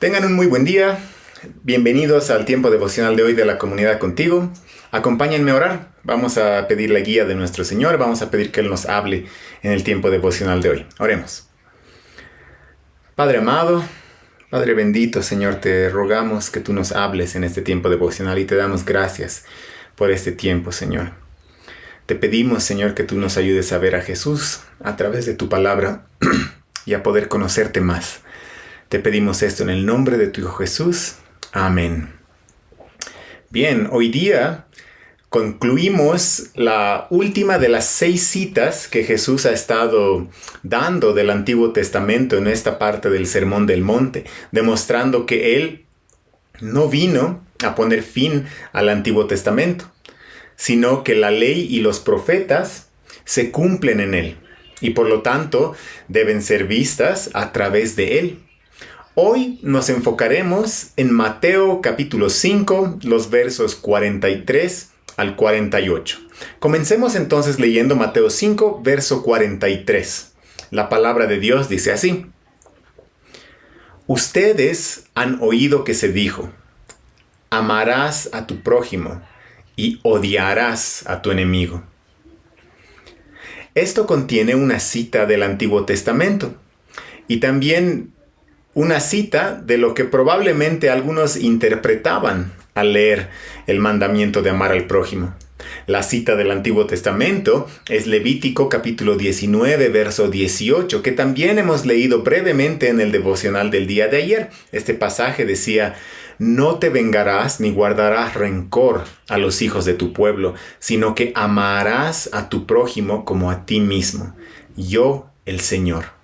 Tengan un muy buen día. Bienvenidos al tiempo devocional de hoy de la comunidad contigo. Acompáñenme a orar. Vamos a pedir la guía de nuestro Señor. Vamos a pedir que Él nos hable en el tiempo devocional de hoy. Oremos. Padre amado, Padre bendito, Señor, te rogamos que tú nos hables en este tiempo devocional y te damos gracias por este tiempo, Señor. Te pedimos, Señor, que tú nos ayudes a ver a Jesús a través de tu palabra y a poder conocerte más. Te pedimos esto en el nombre de tu Hijo Jesús. Amén. Bien, hoy día concluimos la última de las 6 citas que Jesús ha estado dando del Antiguo Testamento en esta parte del Sermón del Monte, demostrando que Él no vino a poner fin al Antiguo Testamento, sino que la ley y los profetas se cumplen en Él y por lo tanto deben ser vistas a través de Él. Hoy nos enfocaremos en Mateo capítulo 5, los versos 43 al 48. Comencemos entonces leyendo Mateo 5, verso 43. La palabra de Dios dice así: Ustedes han oído que se dijo, amarás a tu prójimo y odiarás a tu enemigo. Esto contiene una cita del Antiguo Testamento y también una cita de lo que probablemente algunos interpretaban al leer el mandamiento de amar al prójimo. La cita del Antiguo Testamento es Levítico capítulo 19, verso 18, que también hemos leído brevemente en el devocional del día de ayer. Este pasaje decía: no te vengarás ni guardarás rencor a los hijos de tu pueblo, sino que amarás a tu prójimo como a ti mismo. Yo, el Señor.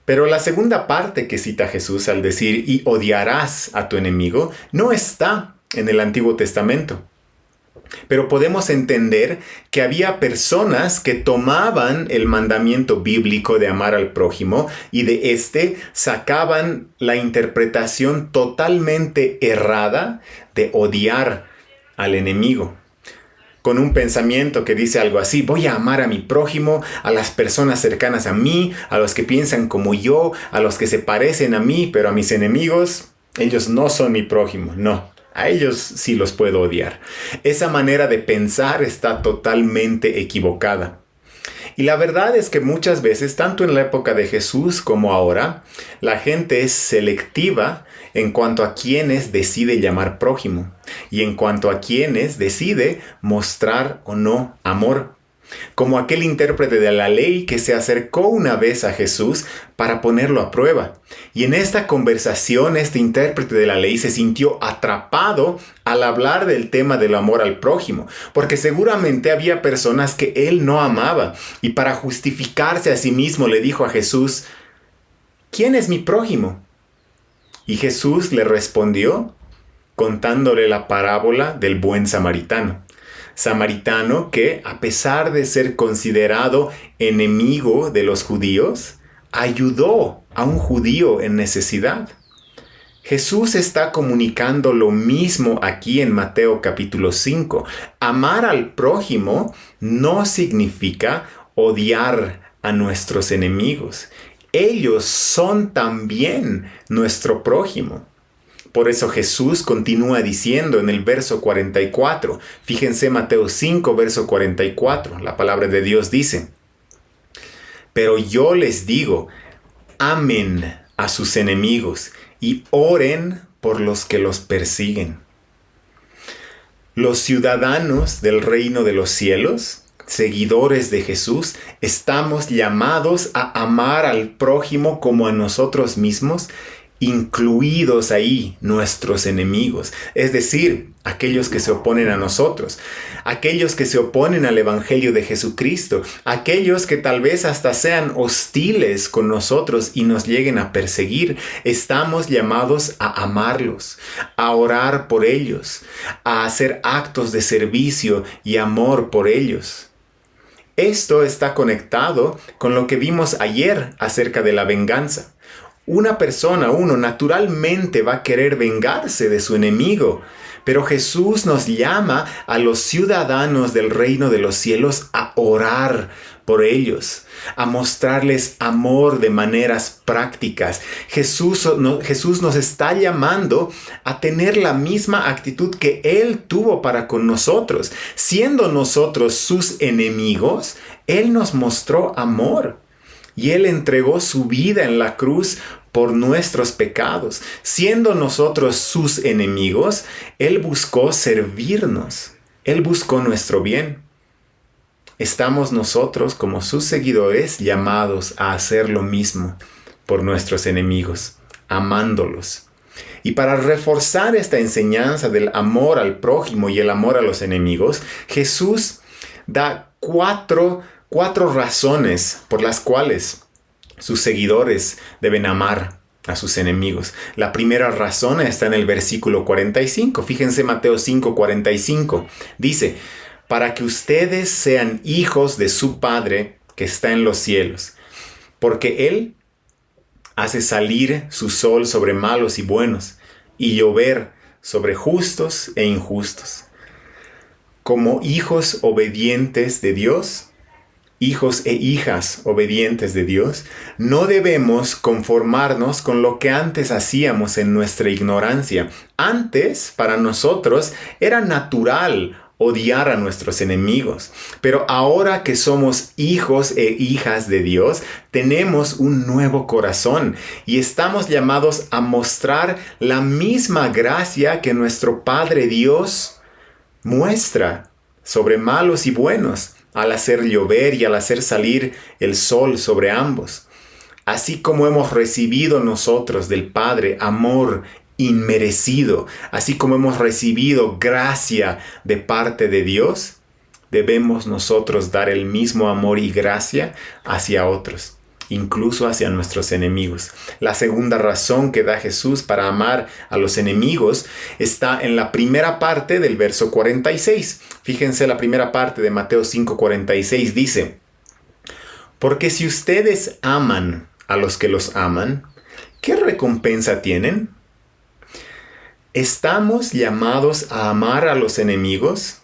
Pero la segunda parte que cita Jesús al decir y odiarás a tu enemigo no está en el Antiguo Testamento. Pero podemos entender que había personas que tomaban el mandamiento bíblico de amar al prójimo y de este sacaban la interpretación totalmente errada de odiar al enemigo. Con un pensamiento que dice algo así: voy a amar a mi prójimo, a las personas cercanas a mí, a los que piensan como yo, a los que se parecen a mí, pero a mis enemigos, ellos no son mi prójimo, no. A ellos sí los puedo odiar. Esa manera de pensar está totalmente equivocada. Y la verdad es que muchas veces, tanto en la época de Jesús como ahora, la gente es selectiva en cuanto a quienes decide llamar prójimo y en cuanto a quienes decide mostrar o no amor. Como aquel intérprete de la ley que se acercó una vez a Jesús para ponerlo a prueba. Y en esta conversación, este intérprete de la ley se sintió atrapado al hablar del tema del amor al prójimo, porque seguramente había personas que él no amaba. Y para justificarse a sí mismo le dijo a Jesús: ¿quién es mi prójimo? Y Jesús le respondió contándole la parábola del buen samaritano. Samaritano que, a pesar de ser considerado enemigo de los judíos, ayudó a un judío en necesidad. Jesús está comunicando lo mismo aquí en Mateo capítulo 5. Amar al prójimo no significa odiar a nuestros enemigos. Ellos son también nuestro prójimo. Por eso Jesús continúa diciendo en el verso 44, fíjense Mateo 5, verso 44, la palabra de Dios dice: pero yo les digo, amen a sus enemigos y oren por los que los persiguen. Los ciudadanos del reino de los cielos, seguidores de Jesús, estamos llamados a amar al prójimo como a nosotros mismos, incluidos ahí nuestros enemigos, es decir, aquellos que se oponen a nosotros, aquellos que se oponen al Evangelio de Jesucristo, aquellos que tal vez hasta sean hostiles con nosotros y nos lleguen a perseguir. Estamos llamados a amarlos, a orar por ellos, a hacer actos de servicio y amor por ellos. Esto está conectado con lo que vimos ayer acerca de la venganza. Uno naturalmente va a querer vengarse de su enemigo, pero Jesús nos llama a los ciudadanos del reino de los cielos a orar por ellos, a mostrarles amor de maneras prácticas. Jesús nos está llamando a tener la misma actitud que Él tuvo para con nosotros. Siendo nosotros sus enemigos, Él nos mostró amor y Él entregó su vida en la cruz por nuestros pecados. Siendo nosotros sus enemigos, Él buscó servirnos. Él buscó nuestro bien. Estamos nosotros, como sus seguidores, llamados a hacer lo mismo por nuestros enemigos, amándolos. Y para reforzar esta enseñanza del amor al prójimo y el amor a los enemigos, Jesús da cuatro razones por las cuales sus seguidores deben amar a sus enemigos. La primera razón está en el versículo 45. Fíjense Mateo 5:45. Dice, para que ustedes sean hijos de su Padre que está en los cielos, porque Él hace salir su sol sobre malos y buenos, y llover sobre justos e injustos. Como hijos obedientes de Dios, hijos e hijas obedientes de Dios, no debemos conformarnos con lo que antes hacíamos en nuestra ignorancia. Antes, para nosotros, era natural odiar a nuestros enemigos. Pero ahora que somos hijos e hijas de Dios, tenemos un nuevo corazón y estamos llamados a mostrar la misma gracia que nuestro Padre Dios muestra sobre malos y buenos, al hacer llover y al hacer salir el sol sobre ambos. Así como hemos recibido nosotros del Padre amor inmerecido, así como hemos recibido gracia de parte de Dios, debemos nosotros dar el mismo amor y gracia hacia otros, incluso hacia nuestros enemigos. La segunda razón que da Jesús para amar a los enemigos está en la primera parte del verso 46. Fíjense, la primera parte de Mateo 5:46 dice, porque si ustedes aman a los que los aman, ¿qué recompensa tienen? ¿Estamos llamados a amar a los enemigos?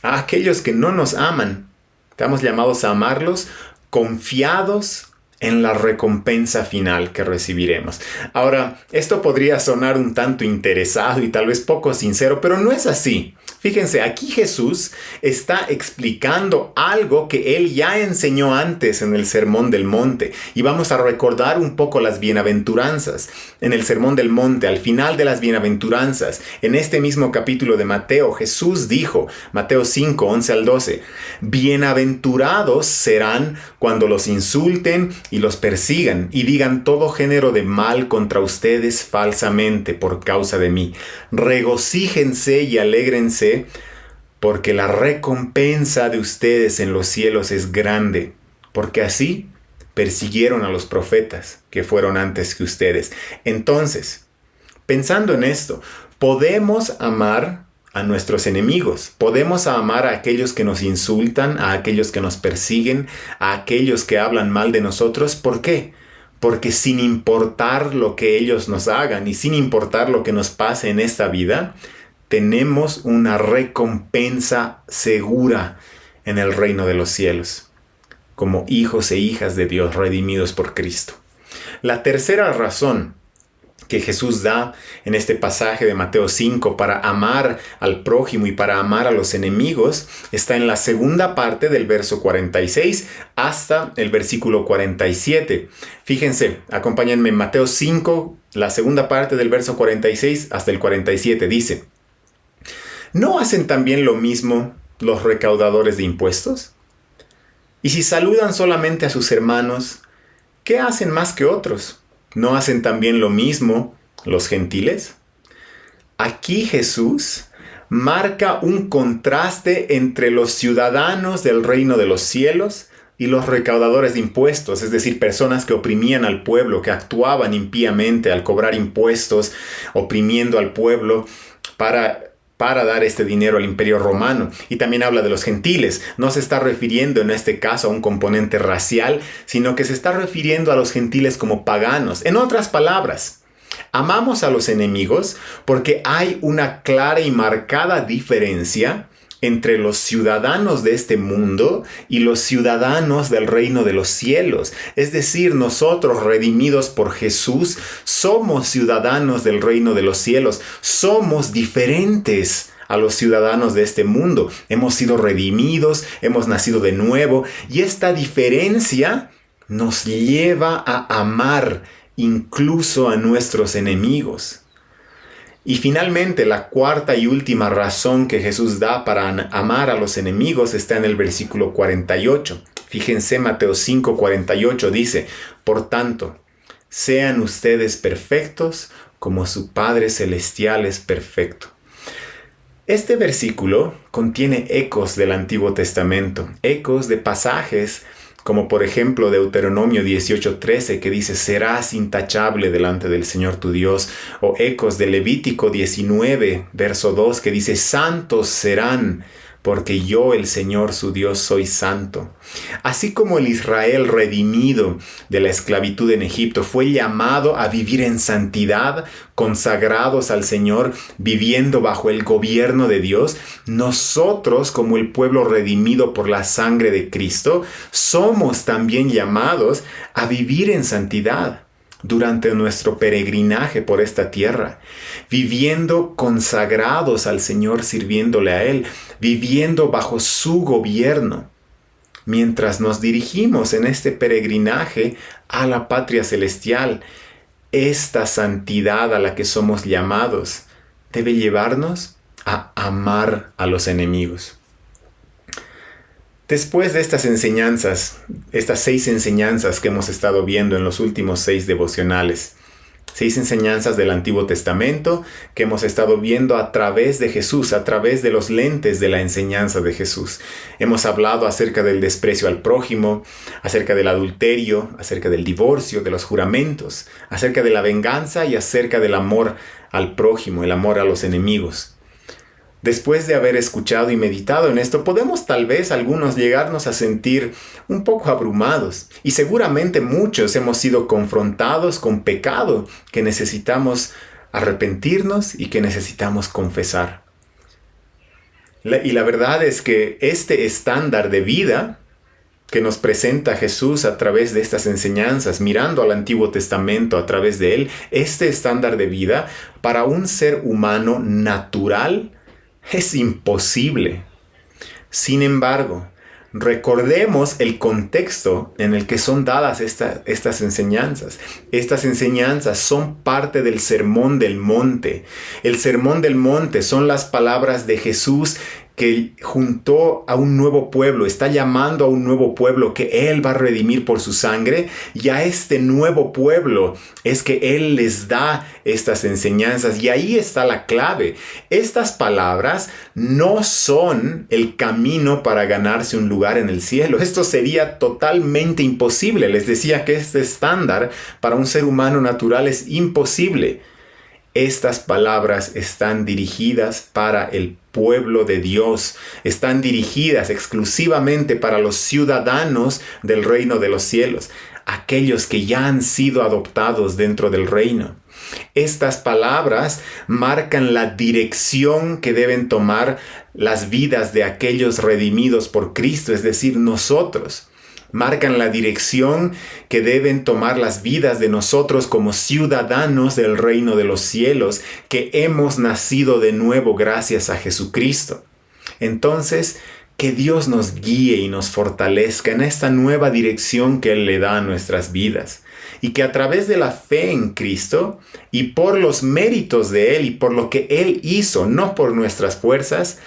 A aquellos que no nos aman. Estamos llamados a amarlos confiados en la recompensa final que recibiremos. Ahora, esto podría sonar un tanto interesado y tal vez poco sincero, pero no es así. Fíjense, aquí Jesús está explicando algo que Él ya enseñó antes en el Sermón del Monte. Y vamos a recordar un poco las bienaventuranzas. En el Sermón del Monte, al final de las bienaventuranzas, en este mismo capítulo de Mateo, Jesús dijo, Mateo 5:11 al 12, bienaventurados serán cuando los insulten y los persigan y digan todo género de mal contra ustedes falsamente por causa de mí. Regocíjense y alégrense, porque la recompensa de ustedes en los cielos es grande, porque así persiguieron a los profetas que fueron antes que ustedes. Entonces, pensando en esto, podemos amar a nuestros enemigos, podemos amar a aquellos que nos insultan, a aquellos que nos persiguen, a aquellos que hablan mal de nosotros. ¿Por qué? Porque sin importar lo que ellos nos hagan y sin importar lo que nos pase en esta vida, tenemos una recompensa segura en el reino de los cielos, como hijos e hijas de Dios redimidos por Cristo. La tercera razón que Jesús da en este pasaje de Mateo 5 para amar al prójimo y para amar a los enemigos está en la segunda parte del verso 46 hasta el versículo 47. Fíjense, acompáñenme en Mateo 5, la segunda parte del verso 46 hasta el 47. Dice, ¿no hacen también lo mismo los recaudadores de impuestos? Y si saludan solamente a sus hermanos, ¿qué hacen más que otros? ¿No hacen también lo mismo los gentiles? Aquí Jesús marca un contraste entre los ciudadanos del reino de los cielos y los recaudadores de impuestos, es decir, personas que oprimían al pueblo, que actuaban impíamente al cobrar impuestos, oprimiendo al pueblo para dar este dinero al imperio romano. Y también habla de los gentiles. No se está refiriendo en este caso a un componente racial, sino que se está refiriendo a los gentiles como paganos. En otras palabras, amamos a los enemigos porque hay una clara y marcada diferencia entre los ciudadanos de este mundo y los ciudadanos del reino de los cielos. Es decir, nosotros, redimidos por Jesús, somos ciudadanos del reino de los cielos. Somos diferentes a los ciudadanos de este mundo. Hemos sido redimidos, hemos nacido de nuevo, y esta diferencia nos lleva a amar incluso a nuestros enemigos. Y finalmente, la cuarta y última razón que Jesús da para amar a los enemigos está en el versículo 48. Fíjense, Mateo 5:48 dice: por tanto, sean ustedes perfectos como su Padre Celestial es perfecto. Este versículo contiene ecos del Antiguo Testamento, ecos de pasajes como por ejemplo Deuteronomio 18:13, que dice: serás intachable delante del Señor tu Dios, o ecos de Levítico 19, verso 2, que dice: santos serán, porque yo, el Señor su Dios, soy santo. Así como el Israel redimido de la esclavitud en Egipto fue llamado a vivir en santidad, consagrados al Señor, viviendo bajo el gobierno de Dios, nosotros, como el pueblo redimido por la sangre de Cristo, somos también llamados a vivir en santidad durante nuestro peregrinaje por esta tierra, viviendo consagrados al Señor, sirviéndole a Él, viviendo bajo su gobierno, mientras nos dirigimos en este peregrinaje a la patria celestial. Esta santidad a la que somos llamados debe llevarnos a amar a los enemigos. Después de estas enseñanzas, estas 6 enseñanzas que hemos estado viendo en los últimos 6 devocionales, 6 enseñanzas del Antiguo Testamento que hemos estado viendo a través de Jesús, a través de los lentes de la enseñanza de Jesús. Hemos hablado acerca del desprecio al prójimo, acerca del adulterio, acerca del divorcio, de los juramentos, acerca de la venganza y acerca del amor al prójimo, el amor a los enemigos. Después de haber escuchado y meditado en esto, podemos tal vez algunos llegarnos a sentir un poco abrumados. Y seguramente muchos hemos sido confrontados con pecado que necesitamos arrepentirnos y que necesitamos confesar. Y la verdad es que este estándar de vida que nos presenta Jesús a través de estas enseñanzas, mirando al Antiguo Testamento a través de él, este estándar de vida para un ser humano natural es imposible. Sin embargo, recordemos el contexto en el que son dadas estas enseñanzas. Estas enseñanzas son parte del Sermón del Monte. El Sermón del Monte son las palabras de Jesús que juntó a un nuevo pueblo, está llamando a un nuevo pueblo que Él va a redimir por su sangre, y a este nuevo pueblo es que Él les da estas enseñanzas, y ahí está la clave. Estas palabras no son el camino para ganarse un lugar en el cielo. Esto sería totalmente imposible. Les decía que este estándar para un ser humano natural es imposible. Estas palabras están dirigidas para el pueblo de Dios, están dirigidas exclusivamente para los ciudadanos del reino de los cielos, aquellos que ya han sido adoptados dentro del reino. Estas palabras marcan la dirección que deben tomar las vidas de aquellos redimidos por Cristo, es decir, nosotros. Marcan la dirección que deben tomar las vidas de nosotros como ciudadanos del reino de los cielos, que hemos nacido de nuevo gracias a Jesucristo. Entonces, que Dios nos guíe y nos fortalezca en esta nueva dirección que Él le da a nuestras vidas, y que a través de la fe en Cristo y por los méritos de Él y por lo que Él hizo, no por nuestras fuerzas,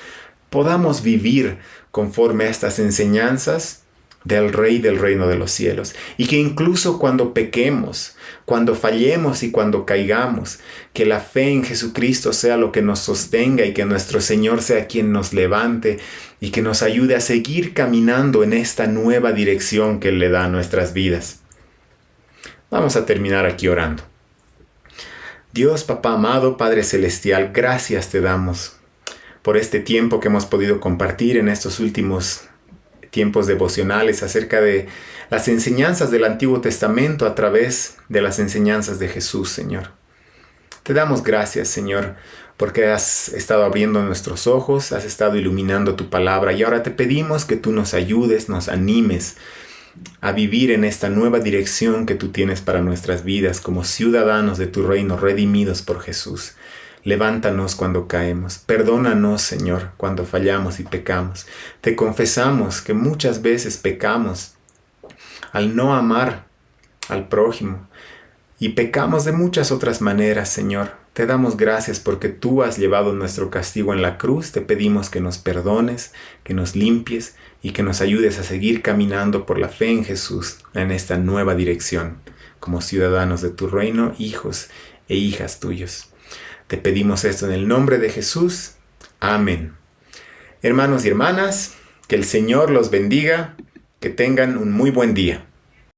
podamos vivir conforme a estas enseñanzas del Rey del reino de los cielos, y que incluso cuando pequemos, cuando fallemos y cuando caigamos, que la fe en Jesucristo sea lo que nos sostenga, y que nuestro Señor sea quien nos levante y que nos ayude a seguir caminando en esta nueva dirección que Él le da a nuestras vidas. Vamos a terminar aquí orando. Dios, Papá amado, Padre Celestial, gracias te damos por este tiempo que hemos podido compartir en estos últimos tiempos devocionales acerca de las enseñanzas del Antiguo Testamento a través de las enseñanzas de Jesús, Señor. Te damos gracias, Señor, porque has estado abriendo nuestros ojos, has estado iluminando tu palabra y ahora te pedimos que tú nos ayudes, nos animes a vivir en esta nueva dirección que tú tienes para nuestras vidas como ciudadanos de tu reino redimidos por Jesús. Levántanos cuando caemos, perdónanos, Señor, cuando fallamos y pecamos. Te confesamos que muchas veces pecamos al no amar al prójimo y pecamos de muchas otras maneras, Señor. Te damos gracias porque tú has llevado nuestro castigo en la cruz. Te pedimos que nos perdones, que nos limpies y que nos ayudes a seguir caminando por la fe en Jesús en esta nueva dirección, como ciudadanos de tu reino, hijos e hijas tuyos. Te pedimos esto en el nombre de Jesús. Amén. Hermanos y hermanas, que el Señor los bendiga, que tengan un muy buen día.